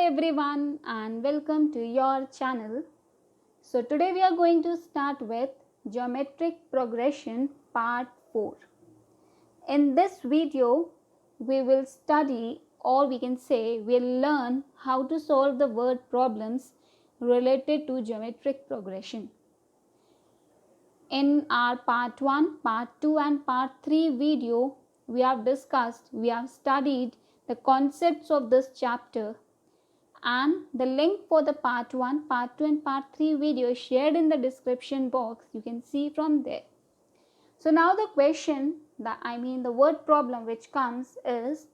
everyone and welcome to your channel. So today we are going to start with geometric progression part 4. In this video we will study, or we can say we'll learn how to solve the word problems related to geometric progression. In our part 1, part 2 and part 3 video we have studied the concepts of this chapter, and the link for the part 1, part 2 and part 3 video is shared in the description box. You can see from there. So now the question, the word problem which comes is,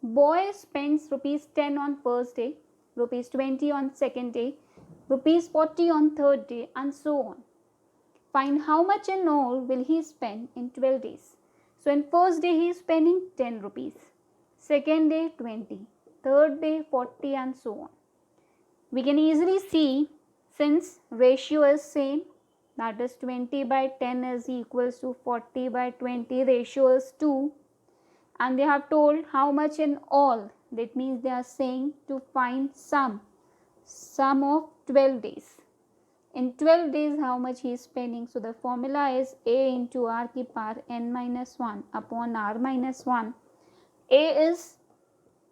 boy spends rupees 10 on first day, rupees 20 on second day, rupees 40 on third day, and so on. Find how much in all will he spend in 12 days. So in first day he is spending 10 rupees, second day 20, third day 40, and so on. We can easily see, since ratio is same, that is 20 by 10 is equals to 40 by 20, ratio is 2, and they have told how much in all. That means they are saying to find sum of 12 days. In 12 days how much he is spending. So the formula is a into r ki power n minus 1 upon r minus 1. A is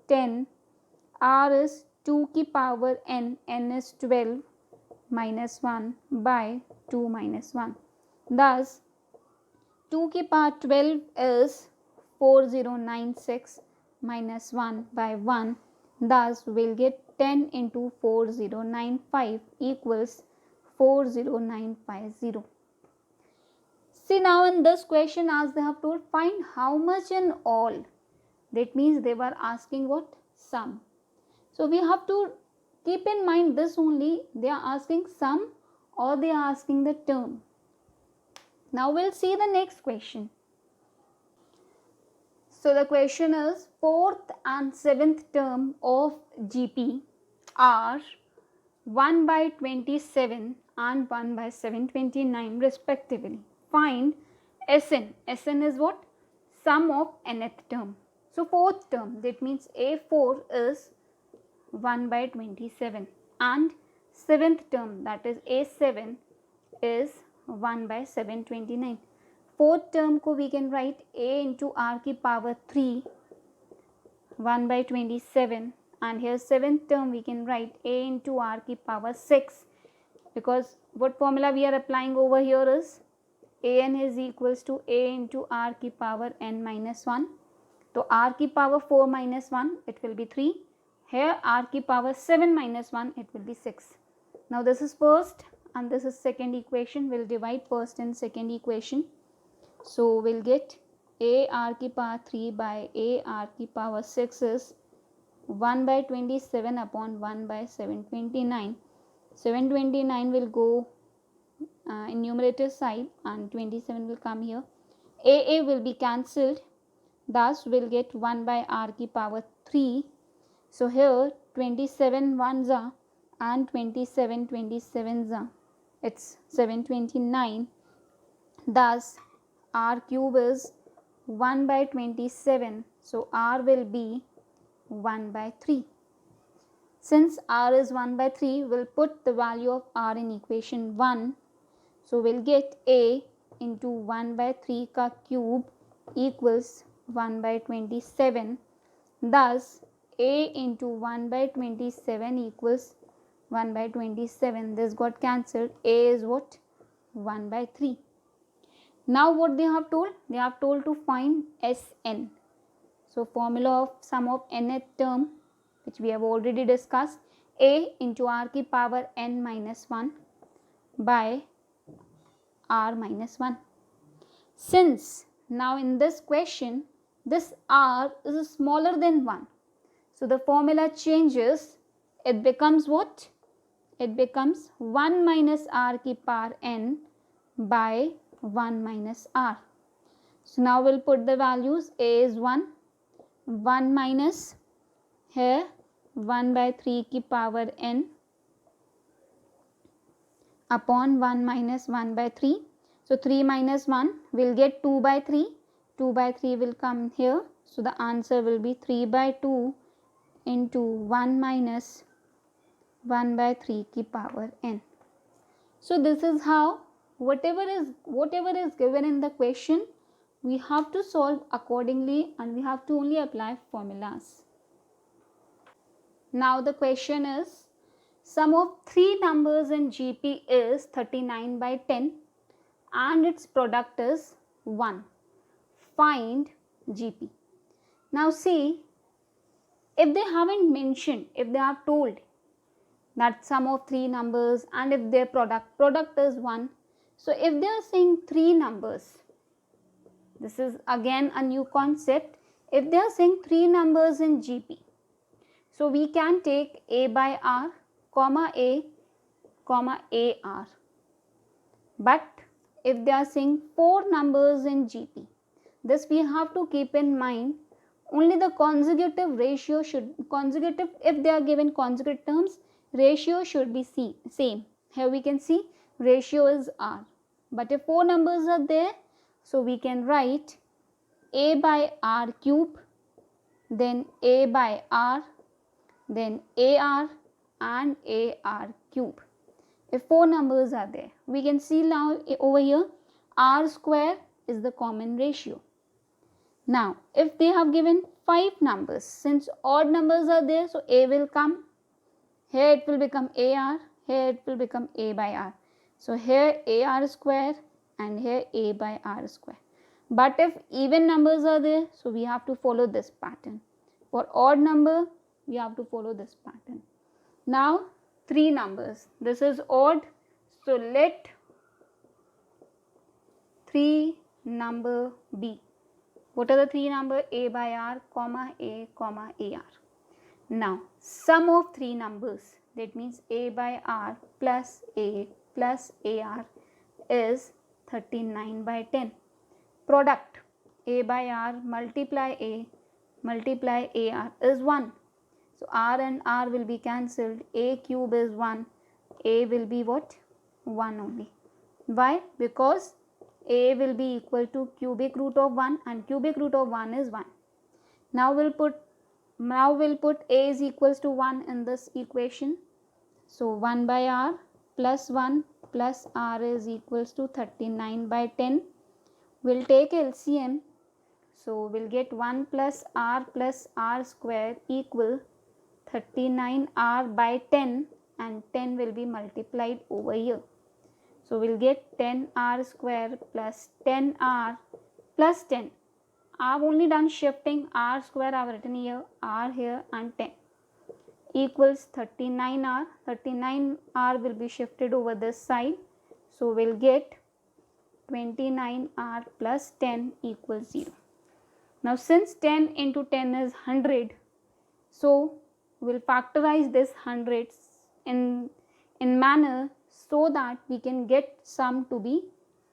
10, r is 2 ki power n is 12 minus 1 by 2 minus 1. Thus 2 ki power 12 is 4096 minus 1 by 1. Thus we'll get 10 into 4095 equals 40950. See, now in this question, as they have told, find how much in all. That means they were asking what? Sum. So we have to keep in mind this only. They are asking sum or they are asking the term. Now we'll see the next question. So the question is, 4th and 7th term of GP are 1 by 27 and 1 by 729 respectively. Find Sn. Sn is what? Sum of nth term. So 4th term, that means A4 is 1 by 27, and 7th term, that is A7 is 1 by 729. 4th term ko we can write a into r ki power 3 1 by 27, and here 7th term we can write a into r ki power 6, because what formula we are applying over here is an is equals to a into r ki power n minus 1. So r ki power 4 minus 1, it will be 3. Here r ki power 7 minus 1, it will be 6. Now this is first and this is second equation. We'll divide first and second equation. So we'll get a r ki power 3 by a r ki power 6 is 1 by 27 upon 1 by 729. 729 will go in numerator side and 27 will come here. A will be cancelled. Thus we'll get 1 by r ki power 3. So here 27 ones are and 27 27s are. It's 729. Thus r cube is 1 by 27. So r will be 1 by 3. Since r is 1 by 3, we'll put the value of r in equation 1. So we'll get a into 1 by 3 ka cube equals 1 by 27. Thus a into 1 by 27 equals 1 by 27. This got cancelled. A is what? 1 by 3. Now what they have told? They have told to find Sn. So formula of sum of nth term, which we have already discussed, a into r ki power n minus 1 by r minus 1. Since now in this question this r is smaller than 1, so the formula changes. It becomes what? It becomes 1 minus r ki power n by 1 minus r. So now we'll put the values. A is 1, 1 minus here 1 by 3 ki power n upon 1 minus 1 by 3. So 3 minus 1 will get 2 by 3. 2 by 3 will come here. So the answer will be 3 by 2 into 1 minus 1 by 3 की power n. So this is how whatever is given in the question, we have to solve accordingly and we have to only apply formulas. Now the question is, sum of three numbers in GP is 39 by 10 and its product is 1. Find GP. Now see, if they haven't mentioned, if they are told that sum of three numbers and if their product is 1, so if they are saying three numbers, this is again a new concept. If they are saying three numbers in GP, so we can take a by r, comma a, comma ar. But if they are saying four numbers in GP, this we have to keep in mind. Only the consecutive ratio should, if they are given consecutive terms, ratio should be same. Here we can see ratio is r. But if four numbers are there, so we can write a by r cube, then a by r, then ar and ar cube. If four numbers are there, we can see now over here r square is the common ratio. Now if they have given 5 numbers, since odd numbers are there, so a will come, here it will become ar, here it will become a by r. So here ar square and here a by r square. But if even numbers are there, so we have to follow this pattern. For odd number, we have to follow this pattern. Now three numbers, this is odd, so let 3 number be. What are the three number? A by r, comma a, comma ar. Now sum of three numbers, that means a by r plus a plus ar is 39 by 10. Product a by r multiply a multiply ar is 1. So r and r will be cancelled, a cube is 1, a will be what? 1 only. Why? Because a will be equal to cubic root of 1 and cubic root of 1 is 1. Now we'll put a is equals to 1 in this equation. So 1 by r plus 1 plus r is equals to 39 by 10. We'll take LCM. So we'll get 1 plus r square equal 39r by 10 and 10 will be multiplied over here. So we'll get 10r square plus 10r plus 10. I've only done shifting, r square I've written here, r here and 10 equals 39r. 39r will be shifted over this side. So we'll get 29r plus 10 equals 0. Now since 10 into 10 is 100, so we'll factorize this hundreds in manner so that we can get sum to be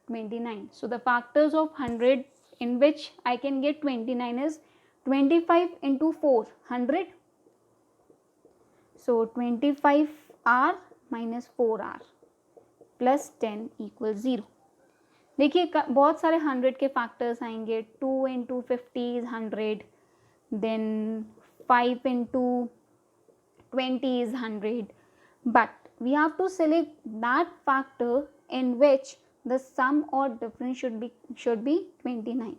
29. So the factors of 100 in which I can get 29 is 25 into 4, 100. So 25r minus 4r plus 10 equals 0. देखिए बहुत सारे 100 के factors आएंगे. 2 into 50 is 100, then 5 into 20 is 100, but we have to select that factor in which the sum or difference should be 29.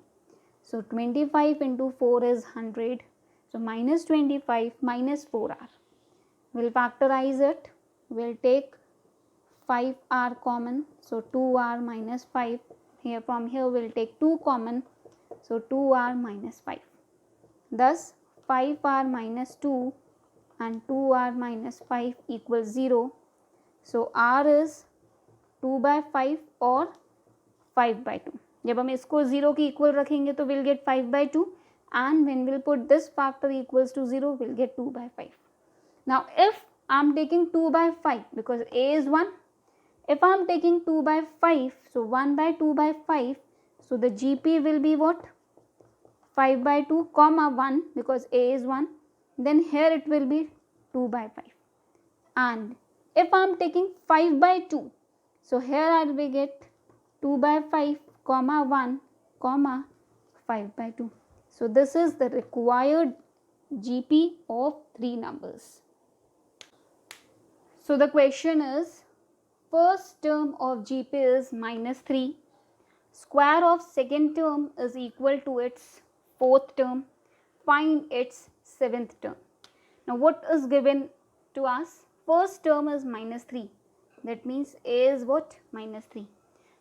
So 25 into 4 is 100, so minus 25 minus 4r. We'll factorize it. We'll take 5r common, so 2r minus 5. Here from here we'll take 2 common, so 2r minus 5. Thus 5r minus 2 and 2r minus 5 equals 0. So r is 2 by 5 or 5 by 2. जब हम इसको 0 के equal रखेंगे तो we'll get 5 by 2, and when we'll put this factor equals to 0, we'll get 2 by 5. Now if I'm taking 2 by 5, because a is 1, if I'm taking 2 by 5, so 1 by 2 by 5, so the GP will be what? 5 by 2 comma 1, because a is 1, then here it will be 2 by 5. And if I'm taking 5 by 2, so here I will get 2 by 5 comma 1 comma 5 by 2. So this is the required GP of three numbers. So the question is, first term of GP is minus 3. Square of second term is equal to its fourth term. Find its seventh term. Now what is given to us? First term is minus 3. That means A is what? Minus 3.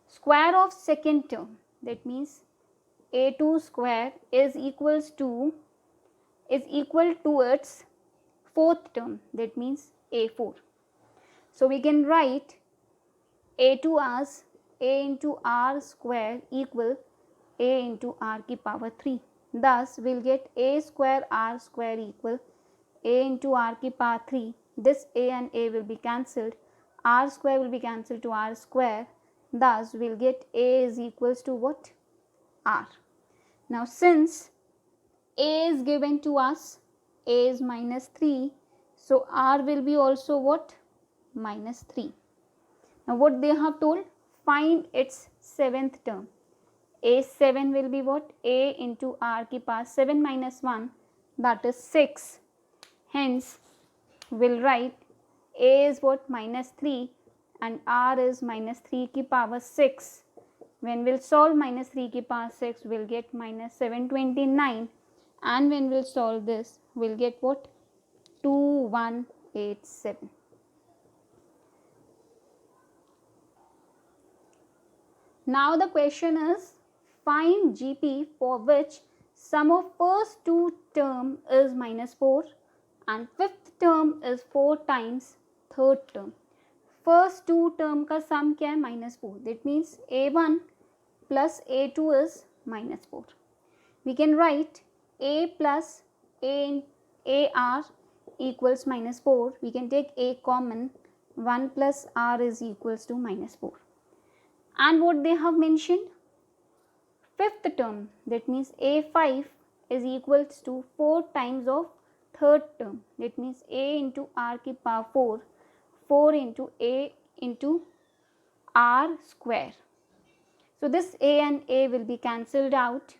Square of second term. That means A2 square is equal to its fourth term. That means A4. So we can write A2 as A into R square equal A into R की power 3. Thus we'll get A square R square equal A into R की power 3. This A and A will be cancelled. R square will be cancelled to R square. Thus we'll get A is equals to what? R. Now since A is given to us, A is minus 3. So R will be also what? Minus 3. Now what they have told? Find its seventh term. A7 will be what? A into R की power 7 minus 1, that is 6. Hence we'll write A is what? Minus 3 and R is minus 3 की power 6. When we'll solve minus 3 की power 6, we'll get minus 729, and when we'll solve this, we'll get what? 2187. Now the question is, find GP for which sum of first two term is minus 4 and fifth term is 4 times third term. First two term का sum क्या है? minus 4. That means A1 plus A2 is minus 4. We can write A plus AR equals minus 4. We can take A common. 1 plus R is equals to minus 4. And what they have mentioned? Fifth term, that means A5 is equals to 4 times of third term. That means A into R की power 4, 4 into A into R square. So this A and A will be cancelled out.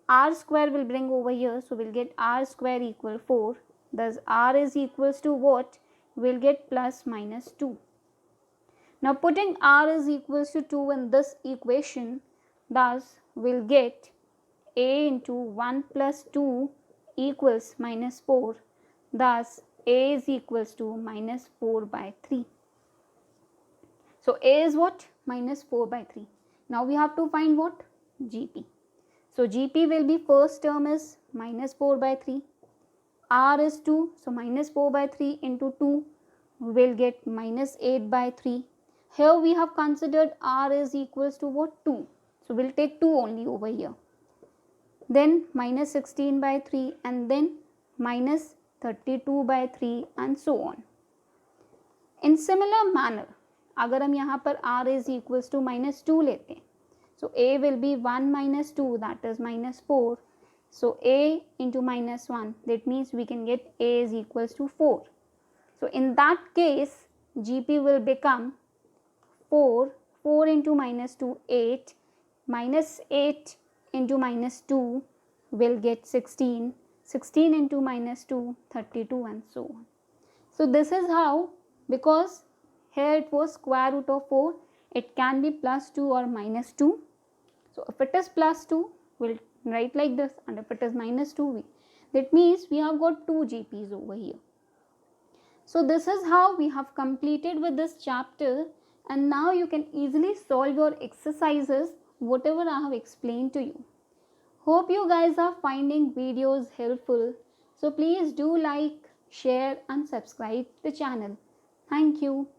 R square will bring over here, so we'll get R square equal 4. Thus R is equals to what? We'll get plus minus 2. Now putting R is equals to 2 in this equation, thus we'll get A into 1 plus 2 equals minus 4. Thus A is equals to minus 4 by 3. So A is what? Minus 4 by 3. Now we have to find what? GP. So GP will be first term is minus 4 by 3. R is 2. So minus 4 by 3 into 2 will get minus 8 by 3. Here we have considered R is equals to what? 2. So we'll take 2 only over here. Then minus 16 by 3 and then minus 32 by 3 and so on. In similar manner, अगर हम यहाँ पर R is equals to minus 2 लेते हैं, so A will be 1 minus 2, that is minus 4. So A into minus 1, that means we can get A is equals to 4. So in that case, GP will become 4, 4 into minus 2, 8, minus 8 into minus 2 will get 16, 16 into minus 2, 32 and so on. So this is how, because here it was square root of 4, it can be plus 2 or minus 2. So if it is plus 2, we'll write like this, and if it is minus 2, that means we have got 2 GPs over here. So this is how we have completed with this chapter, and now you can easily solve your exercises whatever I have explained to you. Hope you guys are finding videos helpful. So please do like, share and subscribe the channel. Thank you.